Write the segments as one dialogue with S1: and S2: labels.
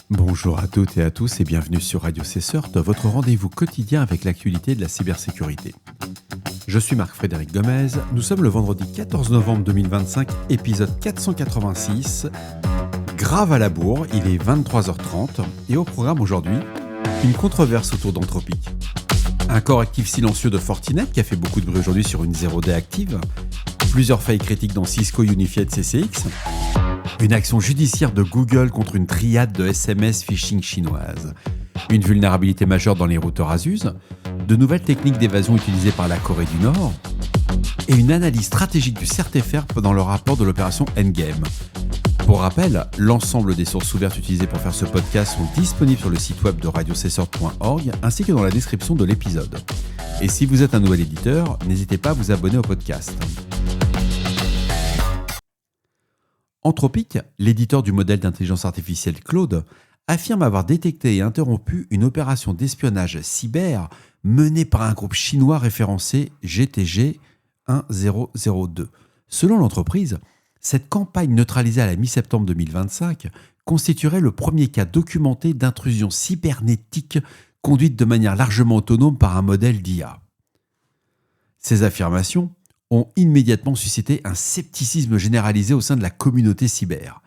S1: Bonjour à toutes et à tous et bienvenue sur Radio Cesseur, votre rendez-vous quotidien avec l'actualité de la cybersécurité. Je suis Marc-Frédéric Gomez, nous sommes le vendredi 14 novembre 2025, épisode 486. Grave à la bourre, il est 23h30 et au programme aujourd'hui, une controverse autour d'Anthropic. Un correctif silencieux de Fortinet qui a fait beaucoup de bruit aujourd'hui sur une 0D active, plusieurs failles critiques dans Cisco Unified CCX, une action judiciaire de Google contre une triade de SMS phishing chinoise, une vulnérabilité majeure dans les routeurs Asus, de nouvelles techniques d'évasion utilisées par la Corée du Nord, et une analyse stratégique du CERT-FR dans le rapport de l'opération Endgame. Pour rappel, l'ensemble des sources ouvertes utilisées pour faire ce podcast sont disponibles sur le site web de radiocesseur.org ainsi que dans la description de l'épisode. Et si vous êtes un nouvel éditeur, n'hésitez pas à vous abonner au podcast. Anthropic, l'éditeur du modèle d'intelligence artificielle Claude, affirme avoir détecté et interrompu une opération d'espionnage cyber menée par un groupe chinois référencé GTG 1002. Selon l'entreprise, cette campagne neutralisée à la mi-septembre 2025 constituerait le premier cas documenté d'intrusion cybernétique conduite de manière largement autonome par un modèle d'IA. Ces affirmations ont immédiatement suscité un scepticisme généralisé au sein de la communauté cyber.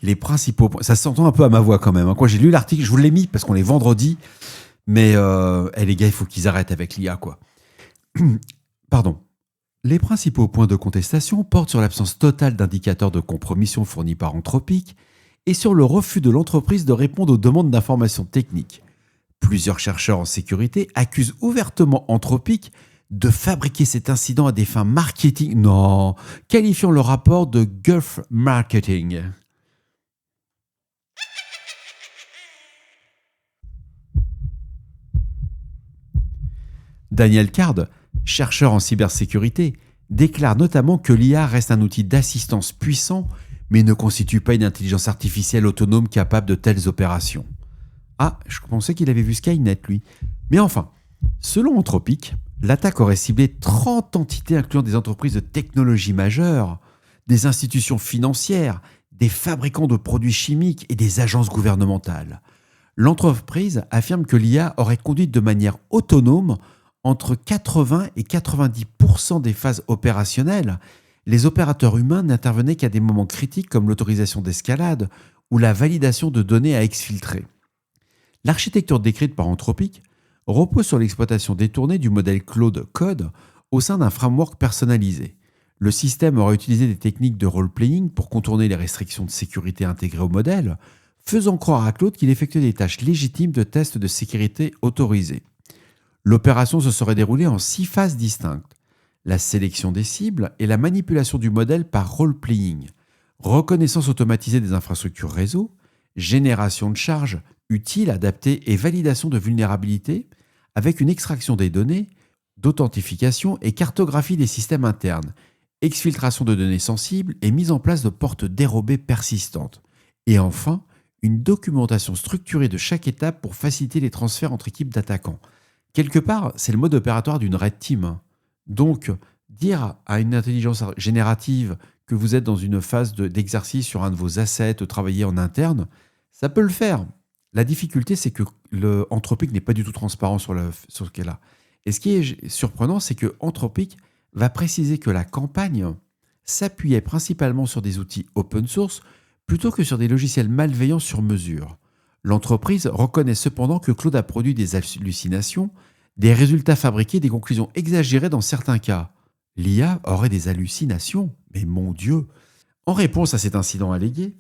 S1: Les principaux points... Ça s'entend un peu à ma voix quand même. Quand j'ai lu l'article, je vous l'ai mis parce qu'on est vendredi, mais les gars, il faut qu'ils arrêtent avec l'IA, quoi. Pardon. Les principaux points de contestation portent sur l'absence totale d'indicateurs de compromission fournis par Anthropic et sur le refus de l'entreprise de répondre aux demandes d'informations techniques. Plusieurs chercheurs en sécurité accusent ouvertement Anthropic de fabriquer cet incident à des fins marketing. Non, qualifiant le rapport de Gulf Marketing. Daniel Card, chercheur en cybersécurité, déclare notamment que l'IA reste un outil d'assistance puissant, mais ne constitue pas une intelligence artificielle autonome capable de telles opérations. Ah, je pensais qu'il avait vu Skynet, lui. Mais enfin, selon Anthropic, l'attaque aurait ciblé 30 entités incluant des entreprises de technologie majeures, des institutions financières, des fabricants de produits chimiques et des agences gouvernementales. L'entreprise affirme que l'IA aurait conduit de manière autonome entre 80 et 90% des phases opérationnelles. Les opérateurs humains n'intervenaient qu'à des moments critiques comme l'autorisation d'escalade ou la validation de données à exfiltrer. L'architecture décrite par Anthropic repose sur l'exploitation détournée du modèle Claude Code au sein d'un framework personnalisé. Le système aurait utilisé des techniques de role-playing pour contourner les restrictions de sécurité intégrées au modèle, faisant croire à Claude qu'il effectuait des tâches légitimes de tests de sécurité autorisés. L'opération se serait déroulée en 6 phases distinctes. La sélection des cibles et la manipulation du modèle par role-playing, reconnaissance automatisée des infrastructures réseau, génération de charges utiles, adaptées et validation de vulnérabilités, avec une extraction des données, d'authentification et cartographie des systèmes internes, exfiltration de données sensibles et mise en place de portes dérobées persistantes. Et enfin, une documentation structurée de chaque étape pour faciliter les transferts entre équipes d'attaquants. Quelque part, c'est le mode opératoire d'une red team. Donc, dire à une intelligence générative que vous êtes dans une phase d'exercice sur un de vos assets, travailler en interne, ça peut le faire. La difficulté, c'est que Anthropic n'est pas du tout transparent sur ce qu'elle a. Et ce qui est surprenant, c'est que Anthropic va préciser que la campagne s'appuyait principalement sur des outils open source plutôt que sur des logiciels malveillants sur mesure. L'entreprise reconnaît cependant que Claude a produit des hallucinations, des résultats fabriqués, des conclusions exagérées dans certains cas. L'IA aurait des hallucinations, mais mon Dieu! En réponse à cet incident allégué,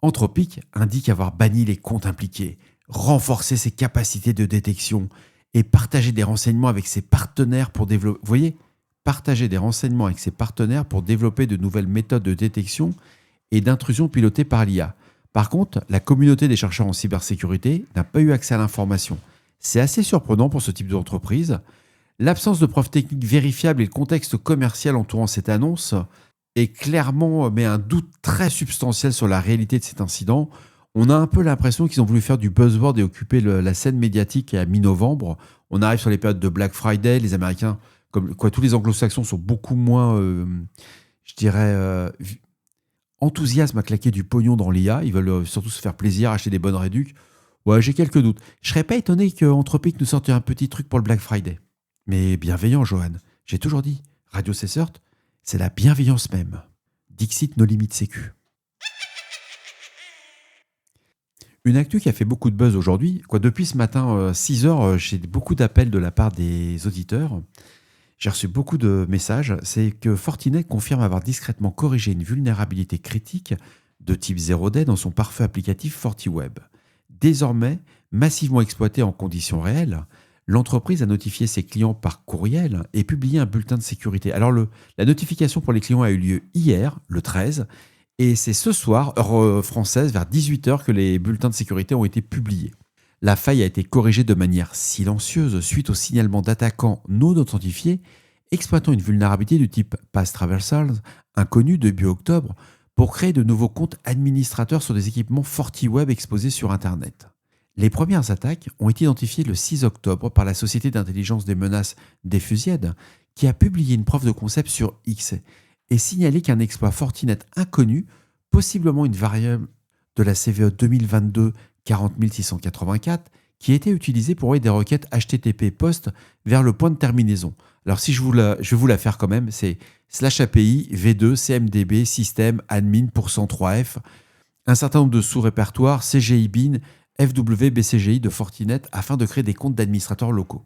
S1: Anthropic indique avoir banni les comptes impliqués, renforcé ses capacités de détection et partagé des renseignements avec ses partenaires pour développer... Vous voyez, partager des renseignements avec ses partenaires pour développer de nouvelles méthodes de détection et d'intrusion pilotées par l'IA. Par contre, la communauté des chercheurs en cybersécurité n'a pas eu accès à l'information. C'est assez surprenant pour ce type d'entreprise. L'absence de preuves techniques vérifiables et le contexte commercial entourant cette annonce est clairement met un doute très substantiel sur la réalité de cet incident. On a un peu l'impression qu'ils ont voulu faire du buzzword et occuper la scène médiatique à mi-novembre. On arrive sur les périodes de Black Friday. Les Américains, comme quoi tous les anglo-saxons sont beaucoup moins, enthousiasme à claquer du pognon dans l'IA. Ils veulent surtout se faire plaisir, acheter des bonnes réducs. Ouais, j'ai quelques doutes. Je serais pas étonné qu'Anthropic nous sorte un petit truc pour le Black Friday. Mais bienveillant, Johan. J'ai toujours dit, Radio Cessort, c'est la bienveillance même. Dixit nos limites sécu. Une actu qui a fait beaucoup de buzz aujourd'hui, depuis ce matin 6 heures, j'ai beaucoup d'appels de la part des auditeurs. J'ai reçu beaucoup de messages. C'est que Fortinet confirme avoir discrètement corrigé une vulnérabilité critique de type 0D dans son pare-feu applicatif FortiWeb. Désormais, massivement exploité en conditions réelles, l'entreprise a notifié ses clients par courriel et publié un bulletin de sécurité. Alors, la notification pour les clients a eu lieu hier, le 13, et c'est ce soir, heure française, vers 18h, que les bulletins de sécurité ont été publiés. La faille a été corrigée de manière silencieuse suite au signalement d'attaquants non authentifiés exploitant une vulnérabilité du type Pass Traversals inconnue début octobre pour créer de nouveaux comptes administrateurs sur des équipements FortiWeb exposés sur Internet. Les premières attaques ont été identifiées le 6 octobre par la société d'intelligence des menaces Diffusiad, qui a publié une preuve de concept sur X et signalé qu'un exploit Fortinet inconnu, possiblement une variable de la CVE 2022 40684, qui était utilisée pour envoyer des requêtes HTTP POST vers le point de terminaison. Alors si je vais vous la faire quand même, c'est /API v2 cmdb système admin %3f, un certain nombre de sous-répertoires CGI bin FW BCGI de Fortinet afin de créer des comptes d'administrateurs locaux.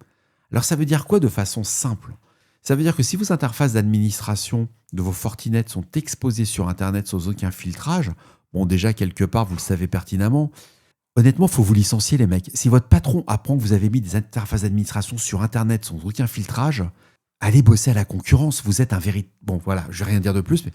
S1: Alors ça veut dire quoi de façon simple ? Ça veut dire que si vos interfaces d'administration de vos Fortinet sont exposées sur Internet sans aucun filtrage, bon déjà quelque part vous le savez pertinemment, honnêtement il faut vous licencier les mecs. Si votre patron apprend que vous avez mis des interfaces d'administration sur Internet sans aucun filtrage, allez bosser à la concurrence, vous êtes un véritable... Bon voilà, je vais rien dire de plus. Mais...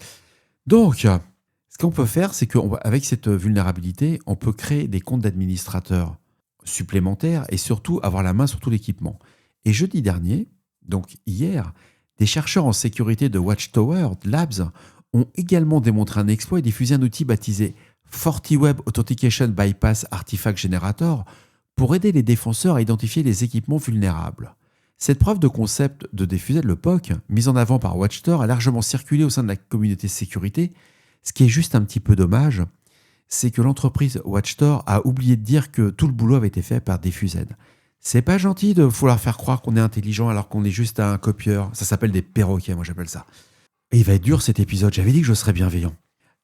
S1: Donc, ce qu'on peut faire, c'est qu'avec cette vulnérabilité, on peut créer des comptes d'administrateurs supplémentaires et surtout avoir la main sur tout l'équipement. Et jeudi dernier, donc hier, des chercheurs en sécurité de Watchtower Labs ont également démontré un exploit et diffusé un outil baptisé FortiWeb Authentication Bypass Artifact Generator pour aider les défenseurs à identifier les équipements vulnérables. Cette preuve de concept de Diffused, le POC, mise en avant par Watchtower, a largement circulé au sein de la communauté sécurité. Ce qui est juste un petit peu dommage, c'est que l'entreprise Watchtower a oublié de dire que tout le boulot avait été fait par Diffused. C'est pas gentil de vouloir faire croire qu'on est intelligent alors qu'on est juste un copieur. Ça s'appelle des perroquets, moi j'appelle ça. Et il va être dur cet épisode, j'avais dit que je serais bienveillant.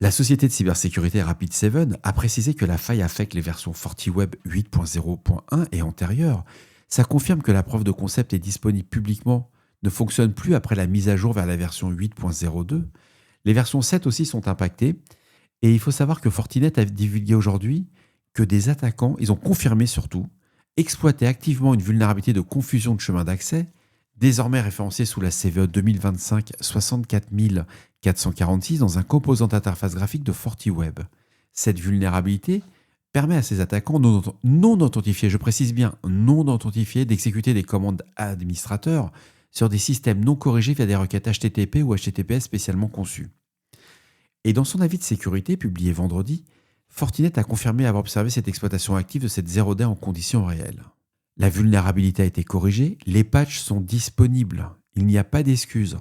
S1: La société de cybersécurité Rapid7 a précisé que la faille affecte les versions FortiWeb 8.0.1 et antérieures. Ça confirme que la preuve de concept est disponible publiquement, ne fonctionne plus après la mise à jour vers la version 8.02. Les versions 7 aussi sont impactées. Et il faut savoir que Fortinet a divulgué aujourd'hui que des attaquants, ils ont confirmé surtout, exploitaient activement une vulnérabilité de confusion de chemin d'accès, désormais référencée sous la CVE 2025 64446 dans un composant d'interface graphique de FortiWeb. Cette vulnérabilité permet à ces attaquants non authentifiés, je précise bien non authentifiés, d'exécuter des commandes administrateurs sur des systèmes non corrigés via des requêtes HTTP ou HTTPS spécialement conçues. Et dans son avis de sécurité publié vendredi, Fortinet a confirmé avoir observé cette exploitation active de cette 0D en conditions réelles. La vulnérabilité a été corrigée, les patchs sont disponibles, il n'y a pas d'excuses.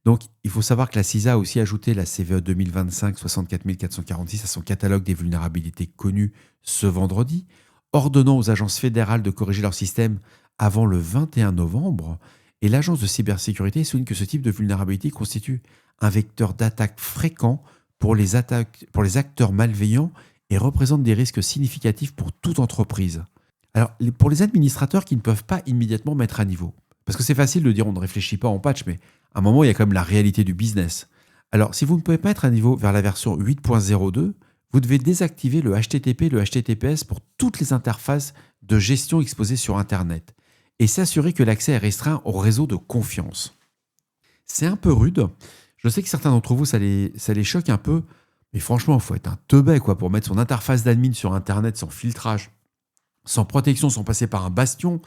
S1: Donc il faut savoir que la CISA a aussi ajouté la CVE 2025 64446 à son catalogue des vulnérabilités connues ce vendredi, ordonnant aux agences fédérales de corriger leur système avant le 21 novembre. Et l'agence de cybersécurité souligne que ce type de vulnérabilité constitue un vecteur d'attaque fréquent pour les acteurs malveillants et représente des risques significatifs pour toute entreprise. Alors, pour les administrateurs qui ne peuvent pas immédiatement mettre à niveau, parce que c'est facile de dire on ne réfléchit pas en patch, mais à un moment, il y a quand même la réalité du business. Alors, si vous ne pouvez pas mettre à niveau vers la version 8.02, vous devez désactiver le HTTP et le HTTPS pour toutes les interfaces de gestion exposées sur Internet et s'assurer que l'accès est restreint au réseau de confiance. C'est un peu rude. Je sais que certains d'entre vous, ça les choque un peu, mais franchement, il faut être un teubé pour mettre son interface d'admin sur Internet sans filtrage, sans protection, sans passer par un bastion.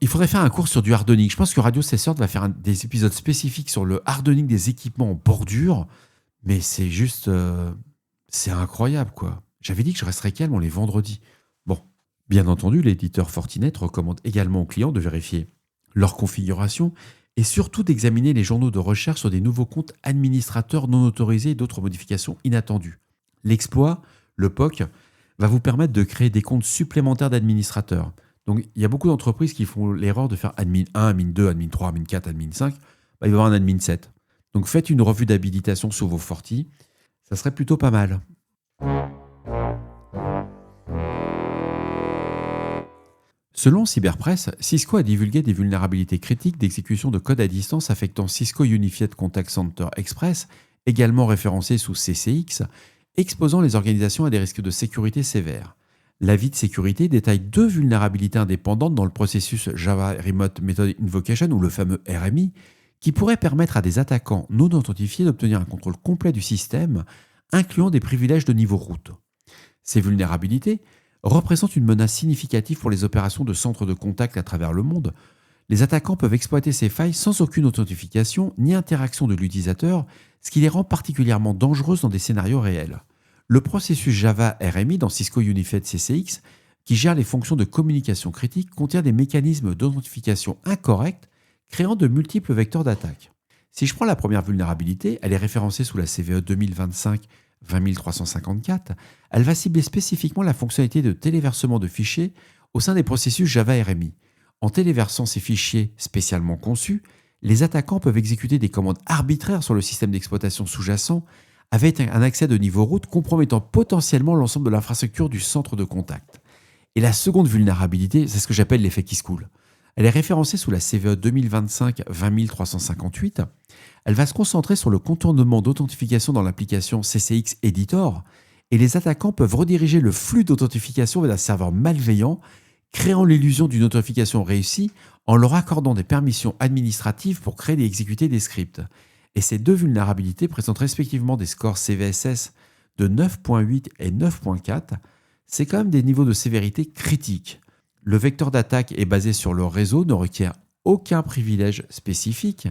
S1: Il faudrait faire un cours sur du hardening. Je pense que Radio Cessort va faire des épisodes spécifiques sur le hardening des équipements en bordure, mais c'est juste... c'est incroyable, quoi. J'avais dit que je resterais calme les vendredis. Bon, bien entendu, l'éditeur Fortinet recommande également aux clients de vérifier leur configuration et surtout d'examiner les journaux de recherche sur des nouveaux comptes administrateurs non autorisés et d'autres modifications inattendues. L'exploit, le POC, va vous permettre de créer des comptes supplémentaires d'administrateurs. Donc, il y a beaucoup d'entreprises qui font l'erreur de faire admin 1, admin 2, admin 3, admin 4, admin 5. Il va y avoir un admin 7. Donc, faites une revue d'habilitation sur vos Forti. Ça serait plutôt pas mal. Selon Cyberpress, Cisco a divulgué des vulnérabilités critiques d'exécution de code à distance affectant Cisco Unified Contact Center Express, également référencé sous CCX, exposant les organisations à des risques de sécurité sévères. L'avis de sécurité détaille 2 vulnérabilités indépendantes dans le processus Java Remote Method Invocation, ou le fameux RMI, qui pourraient permettre à des attaquants non authentifiés d'obtenir un contrôle complet du système, incluant des privilèges de niveau route. Ces vulnérabilités représentent une menace significative pour les opérations de centres de contact à travers le monde. Les attaquants peuvent exploiter ces failles sans aucune authentification ni interaction de l'utilisateur, ce qui les rend particulièrement dangereuses dans des scénarios réels. Le processus Java RMI dans Cisco Unified CCX, qui gère les fonctions de communication critique, contient des mécanismes d'authentification incorrects, créant de multiples vecteurs d'attaque. Si je prends la première vulnérabilité, elle est référencée sous la CVE 2025-20354, elle va cibler spécifiquement la fonctionnalité de téléversement de fichiers au sein des processus Java RMI. En téléversant ces fichiers spécialement conçus, les attaquants peuvent exécuter des commandes arbitraires sur le système d'exploitation sous-jacent avec un accès de niveau route compromettant potentiellement l'ensemble de l'infrastructure du centre de contact. Et la seconde vulnérabilité, c'est ce que j'appelle l'effet qui se coule. Elle est référencée sous la CVE 2025-20358. Elle va se concentrer sur le contournement d'authentification dans l'application CCX Editor, et les attaquants peuvent rediriger le flux d'authentification vers un serveur malveillant, créant l'illusion d'une authentification réussie en leur accordant des permissions administratives pour créer et exécuter des scripts. Et ces 2 vulnérabilités présentent respectivement des scores CVSS de 9.8 et 9.4. C'est quand même des niveaux de sévérité critiques. Le vecteur d'attaque est basé sur le réseau, ne requiert aucun privilège spécifique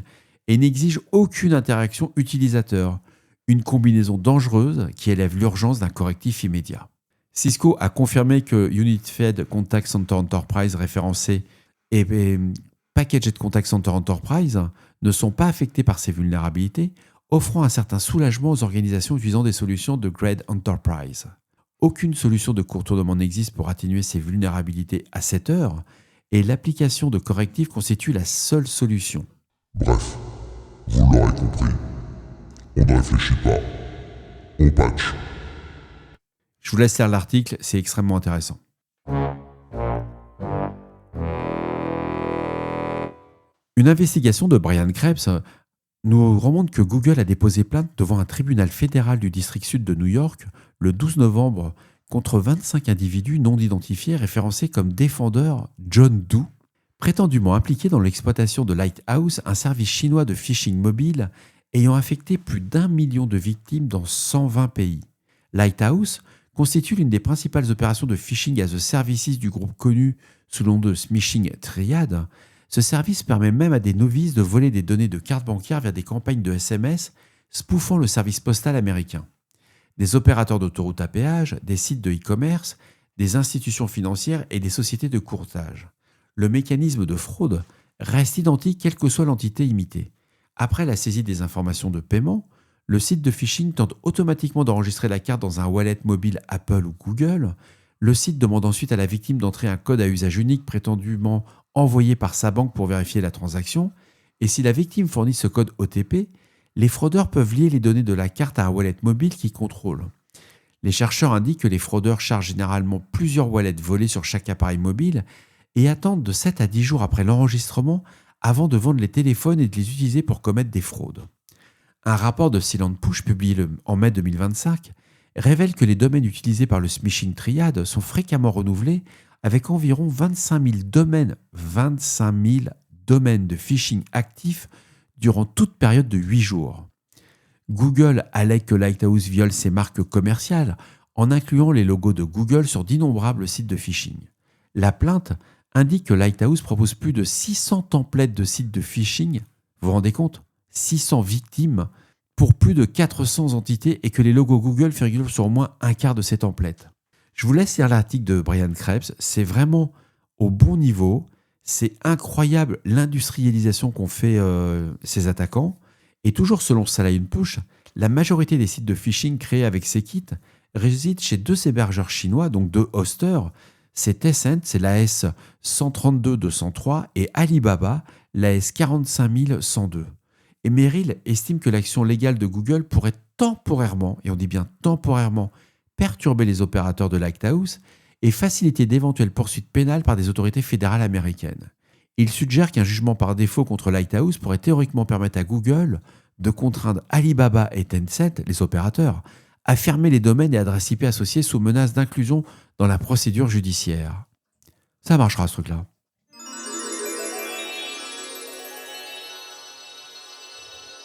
S1: et n'exige aucune interaction utilisateur. Une combinaison dangereuse qui élève l'urgence d'un correctif immédiat. Cisco a confirmé que Unified Contact Center Enterprise référencé et Packaged Contact Center Enterprise ne sont pas affectés par ces vulnérabilités, offrant un certain soulagement aux organisations utilisant des solutions de Grade Enterprise. Aucune solution de contournement n'existe pour atténuer ces vulnérabilités à cette heure, et l'application de correctifs constitue la seule solution.
S2: Bref, vous l'aurez compris, on ne réfléchit pas, on patch.
S1: Je vous laisse lire l'article, c'est extrêmement intéressant. Une investigation de Brian Krebs nous remonte que Google a déposé plainte devant un tribunal fédéral du district sud de New York le 12 novembre contre 25 individus non identifiés référencés comme défendeurs John Doe, prétendument impliqués dans l'exploitation de Lighthouse, un service chinois de phishing mobile ayant affecté plus d'1 million de victimes dans 120 pays. Lighthouse constitue l'une des principales opérations de phishing as a services du groupe connu sous le nom de Smishing Triad. Ce service permet même à des novices de voler des données de cartes bancaires via des campagnes de SMS spoofant le service postal américain. Des opérateurs d'autoroutes à péage, des sites de e-commerce, des institutions financières et des sociétés de courtage. Le mécanisme de fraude reste identique quelle que soit l'entité imitée. Après la saisie des informations de paiement, le site de phishing tente automatiquement d'enregistrer la carte dans un wallet mobile Apple ou Google. Le site demande ensuite à la victime d'entrer un code à usage unique prétendument envoyé par sa banque pour vérifier la transaction. Et si la victime fournit ce code OTP, les fraudeurs peuvent lier les données de la carte à un wallet mobile qu'ils contrôlent. Les chercheurs indiquent que les fraudeurs chargent généralement plusieurs wallets volés sur chaque appareil mobile et attendent de 7 à 10 jours après l'enregistrement avant de vendre les téléphones et de les utiliser pour commettre des fraudes. Un rapport de Silent Push publié en mai 2025 révèle que les domaines utilisés par le Smishing Triad sont fréquemment renouvelés avec environ 25 000 domaines de phishing actifs durant toute période de 8 jours. Google allègue que Lighthouse viole ses marques commerciales en incluant les logos de Google sur d'innombrables sites de phishing. La plainte indique que Lighthouse propose plus de 600 templates de sites de phishing, vous vous rendez compte ? 600 victimes pour plus de 400 entités et que les logos Google figurent sur au moins un quart de ces templates. Je vous laisse lire l'article de Brian Krebs, c'est vraiment au bon niveau, C'est incroyable l'industrialisation qu'ont fait ces attaquants. Et toujours selon Salah Push, la majorité des sites de phishing créés avec ces kits résident chez deux hébergeurs chinois, donc deux hosters. C'est Tencent, c'est l'AS 132-203, et Alibaba, l'AS 45102. Et Merrill estime que l'action légale de Google pourrait temporairement, et on dit bien temporairement, perturber les opérateurs de Lighthouse et faciliter d'éventuelles poursuites pénales par des autorités fédérales américaines. Il suggère qu'un jugement par défaut contre Lighthouse pourrait théoriquement permettre à Google de contraindre Alibaba et Tencent, les opérateurs, à fermer les domaines et adresses IP associés sous menace d'inclusion dans la procédure judiciaire. Ça marchera ce truc-là.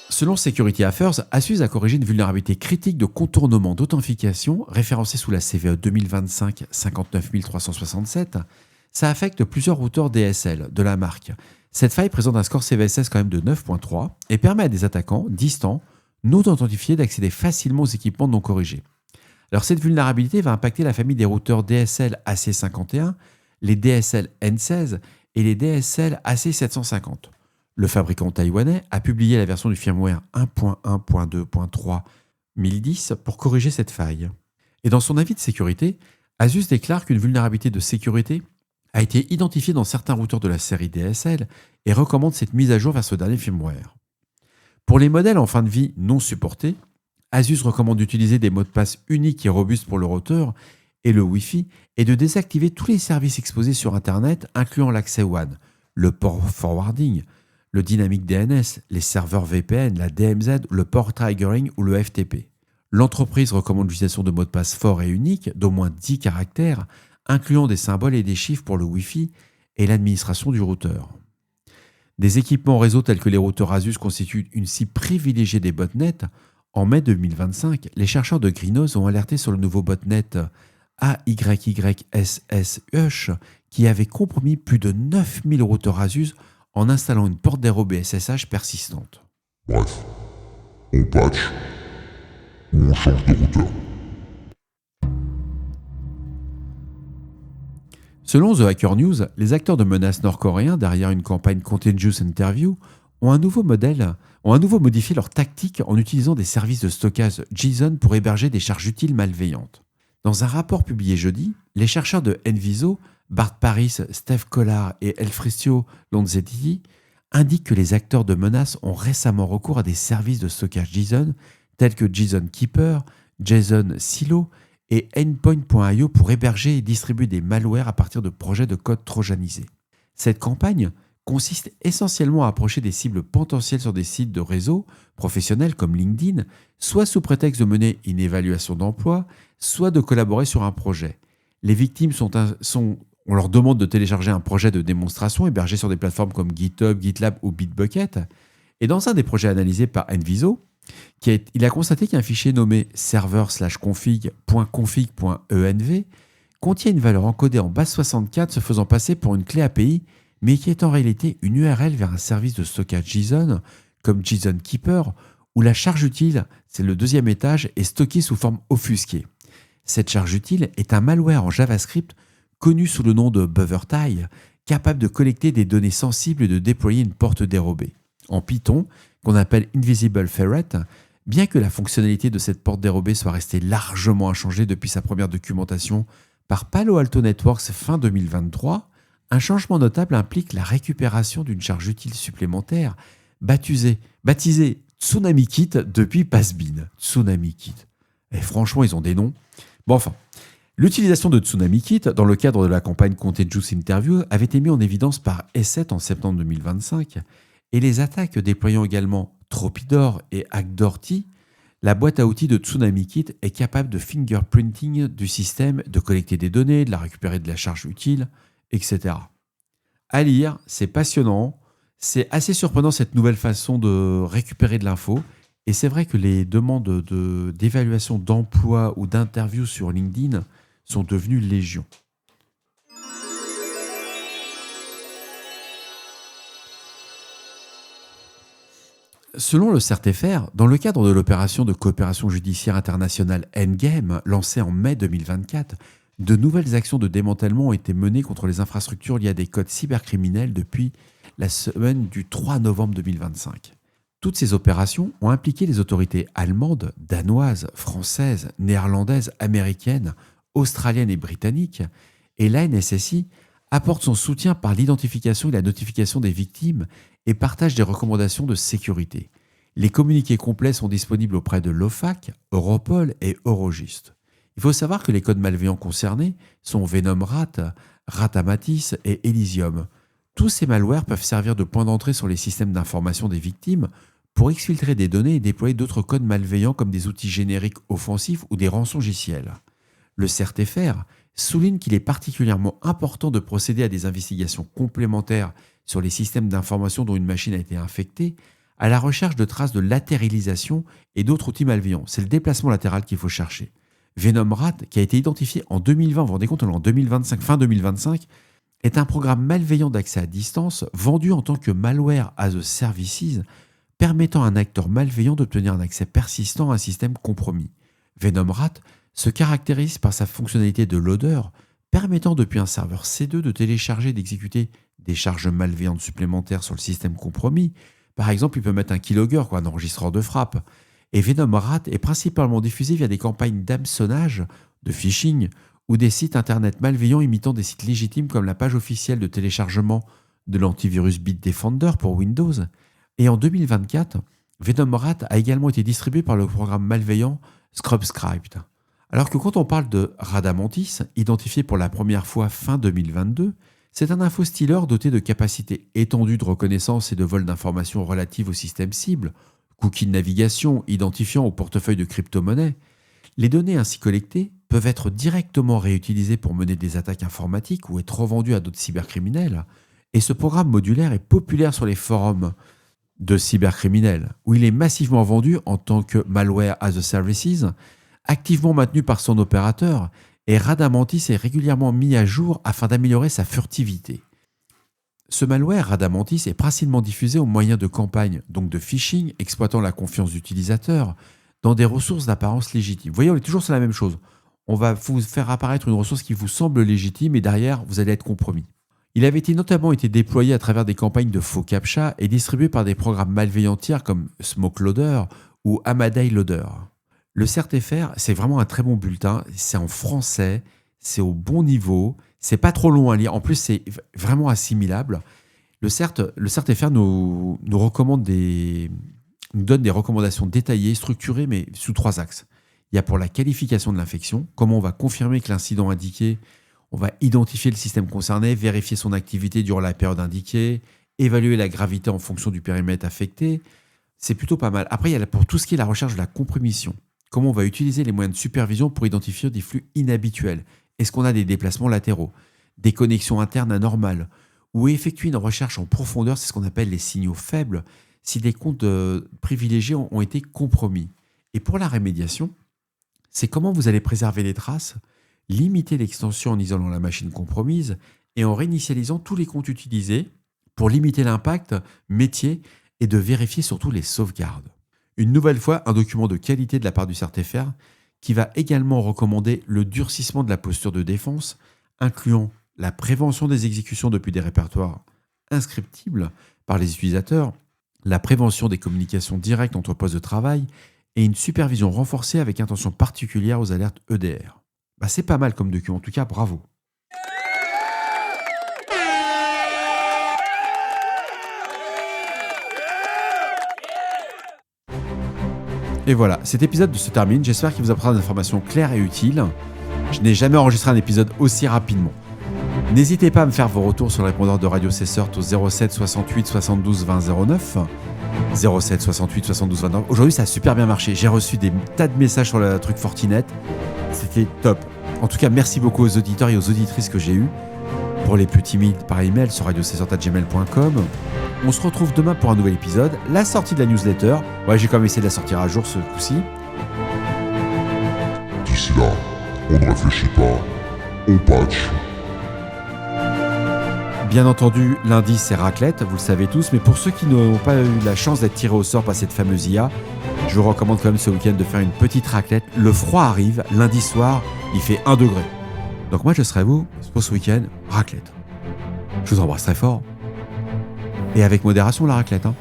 S1: Selon Security Affairs, Asus a corrigé une vulnérabilité critique de contournement d'authentification référencée sous la CVE 2025 59367. Ça affecte plusieurs routeurs DSL de la marque. Cette faille présente un score CVSS quand même de 9.3 et permet à des attaquants distants, non authentifiés, d'accéder facilement aux équipements non corrigés. Alors cette vulnérabilité va impacter la famille des routeurs DSL AC51, les DSL N16 et les DSL AC750. Le fabricant taïwanais a publié la version du firmware 1.1.2.3 1010 pour corriger cette faille. Et dans son avis de sécurité, Asus déclare qu'une vulnérabilité de sécurité a été identifiée dans certains routeurs de la série DSL et recommande cette mise à jour vers ce dernier firmware. Pour les modèles en fin de vie non supportés, Asus recommande d'utiliser des mots de passe uniques et robustes pour le routeur et le Wi-Fi et de désactiver tous les services exposés sur Internet, incluant l'accès WAN, le port forwarding, le dynamic DNS, les serveurs VPN, la DMZ, le port triggering ou le FTP. L'entreprise recommande l'utilisation de mots de passe forts et uniques d'au moins 10 caractères, incluant des symboles et des chiffres pour le Wi-Fi et l'administration du routeur. Des équipements réseau tels que les routeurs Asus constituent une cible privilégiée des botnets. En mai 2025, les chercheurs de Greenhouse ont alerté sur le nouveau botnet AYYSSH qui avait compromis plus de 9000 routeurs Asus en installant une porte dérobée SSH persistante.
S2: Bref, on patch ou on change de routeur.
S1: Selon The Hacker News, les acteurs de menaces nord-coréens derrière une campagne Contagious Interview ont à nouveau modifié leur tactique en utilisant des services de stockage JSON pour héberger des charges utiles malveillantes. Dans un rapport publié jeudi, les chercheurs de Enviso, Bart Paris, Steph Collard et Elfricio Lonzetti indiquent que les acteurs de menaces ont récemment recours à des services de stockage JSON tels que JSON Keeper, JSON Silo et Endpoint.io pour héberger et distribuer des malwares à partir de projets de code trojanisés. Cette campagne consiste essentiellement à approcher des cibles potentielles sur des sites de réseau professionnels comme LinkedIn, soit sous prétexte de mener une évaluation d'emploi, soit de collaborer sur un projet. Les victimes on leur demande de télécharger un projet de démonstration hébergé sur des plateformes comme GitHub, GitLab ou Bitbucket. Et dans un des projets analysés par Enviso, il a constaté qu'un fichier nommé server/config.config.env contient une valeur encodée en base 64 se faisant passer pour une clé API, mais qui est en réalité une URL vers un service de stockage JSON comme JSON Keeper, où la charge utile, c'est le deuxième étage, est stockée sous forme offusquée. Cette charge utile est un malware en JavaScript connu sous le nom de BufferTie, capable de collecter des données sensibles et de déployer une porte dérobée. En Python, qu'on appelle Invisible Ferret, bien que la fonctionnalité de cette porte dérobée soit restée largement inchangée depuis sa première documentation par Palo Alto Networks fin 2023, un changement notable implique la récupération d'une charge utile supplémentaire baptisée Tsunami Kit depuis Passbin. Tsunami Kit. Et franchement, ils ont des noms. Bon, enfin, l'utilisation de Tsunami Kit dans le cadre de la campagne Contagious Interview avait été mise en évidence par E7 en septembre 2025 et les attaques déployant également Tropidor et Hackdorty, la boîte à outils de Tsunami Kit est capable de fingerprinting du système, de collecter des données, de la récupérer de la charge utile, etc. À lire, c'est passionnant, c'est assez surprenant cette nouvelle façon de récupérer de l'info. Et c'est vrai que les demandes d'évaluation d'emploi ou d'interview sur LinkedIn sont devenues légion. Selon le CERTFR, dans le cadre de l'opération de coopération judiciaire internationale Endgame, lancée en mai 2024, De nouvelles actions de démantèlement ont été menées contre les infrastructures liées à des codes cybercriminels depuis la semaine du 3 novembre 2025. Toutes ces opérations ont impliqué les autorités allemandes, danoises, françaises, néerlandaises, américaines, australiennes et britanniques, et la NSSI apporte son soutien par l'identification et la notification des victimes et partage des recommandations de sécurité. Les communiqués complets sont disponibles auprès de l'OFAC, Europol et Eurojust. Il faut savoir que les codes malveillants concernés sont Venomrat, Ratamatis et Elysium. Tous ces malwares peuvent servir de point d'entrée sur les systèmes d'information des victimes pour exfiltrer des données et déployer d'autres codes malveillants comme des outils génériques offensifs ou des rançongiciels. Le CERT-FR souligne qu'il est particulièrement important de procéder à des investigations complémentaires sur les systèmes d'information dont une machine a été infectée, à la recherche de traces de latéralisation et d'autres outils malveillants. C'est le déplacement latéral qu'il faut chercher. Venomrat, qui a été identifié en 2020, vous vous rendez compte, en 2025, fin 2025, est un programme malveillant d'accès à distance vendu en tant que malware as a services, permettant à un acteur malveillant d'obtenir un accès persistant à un système compromis. Venomrat se caractérise par sa fonctionnalité de loader, permettant depuis un serveur C2 de télécharger et d'exécuter des charges malveillantes supplémentaires sur le système compromis. Par exemple, il peut mettre un keylogger, un enregistreur de frappe. Et Venomrat est principalement diffusé via des campagnes d'hameçonnage, de phishing, ou des sites internet malveillants imitant des sites légitimes comme la page officielle de téléchargement de l'antivirus Bitdefender pour Windows. Et en 2024, Venomrat a également été distribué par le programme malveillant Scrubscript. Alors que quand on parle de Radamantis, identifié pour la première fois fin 2022, c'est un infostealer doté de capacités étendues de reconnaissance et de vol d'informations relatives au système cible, cookies de navigation, identifiant au portefeuille de crypto-monnaies. Les données ainsi collectées peuvent être directement réutilisées pour mener des attaques informatiques ou être revendues à d'autres cybercriminels. Et ce programme modulaire est populaire sur les forums de cybercriminels, où il est massivement vendu en tant que malware as a services, activement maintenu par son opérateur, et Radamantis est régulièrement mis à jour afin d'améliorer sa furtivité. Ce malware Radamantis est principalement diffusé au moyen de campagnes, donc de phishing, exploitant la confiance d'utilisateurs, dans des ressources d'apparence légitime. Vous voyez, on est toujours sur la même chose. On va vous faire apparaître une ressource qui vous semble légitime et derrière, vous allez être compromis. Il avait notamment été déployé à travers des campagnes de faux captcha et distribué par des programmes malveillants tiers comme SmokeLoader ou Amadei Loader. Le CERT-FR, c'est vraiment un très bon bulletin. C'est en français, c'est au bon niveau, c'est pas trop long à lire. En plus, c'est vraiment assimilable. Le CERT-FR nous donne des recommandations détaillées, structurées, mais sous 3 axes. Il y a pour la qualification de l'infection, comment on va confirmer que l'incident indiqué, on va identifier le système concerné, vérifier son activité durant la période indiquée, évaluer la gravité en fonction du périmètre affecté. C'est plutôt pas mal. Après, il y a pour tout ce qui est la recherche de la compromission. Comment on va utiliser les moyens de supervision pour identifier des flux inhabituels. Est-ce qu'on a des déplacements latéraux, des connexions internes anormales, ou effectuer une recherche en profondeur, c'est ce qu'on appelle les signaux faibles, si des comptes privilégiés ont été compromis. Et pour la rémédiation, c'est comment vous allez préserver les traces, limiter l'extension en isolant la machine compromise et en réinitialisant tous les comptes utilisés pour limiter l'impact métier et de vérifier surtout les sauvegardes. Une nouvelle fois, un document de qualité de la part du CERT-FR qui va également recommander le durcissement de la posture de défense, incluant la prévention des exécutions depuis des répertoires inscriptibles par les utilisateurs, la prévention des communications directes entre postes de travail et une supervision renforcée avec attention particulière aux alertes EDR. C'est pas mal comme document, en tout cas bravo. Et voilà, cet épisode se termine. J'espère qu'il vous apportera des informations claires et utiles. Je n'ai jamais enregistré un épisode aussi rapidement. N'hésitez pas à me faire vos retours sur le répondeur de Radio Cesseur au 07 68 72 20 09. 07 68 72 29. Aujourd'hui, ça a super bien marché. J'ai reçu des tas de messages sur le truc Fortinet. C'était top. En tout cas, merci beaucoup aux auditeurs et aux auditrices que j'ai eus. Pour les plus timides, par email sur radiocesseur@gmail.com. On se retrouve demain pour un nouvel épisode. La sortie de la newsletter. Ouais, j'ai quand même essayé de la sortir à jour ce coup-ci.
S2: D'ici là, on ne réfléchit pas, on patch.
S1: Bien entendu, lundi c'est raclette, vous le savez tous, mais pour ceux qui n'ont pas eu la chance d'être tirés au sort par cette fameuse IA, je vous recommande quand même ce week-end de faire une petite raclette. Le froid arrive, lundi soir, il fait 1 degré. Donc moi, je serai vous pour ce week-end, raclette. Je vous embrasse très fort. Et avec modération, la raclette. Hein.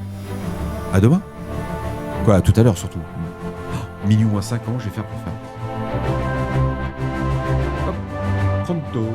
S1: À demain. Quoi, à tout à l'heure surtout. Minuit moins 5 ans, je vais faire pour faire. Hop, pronto.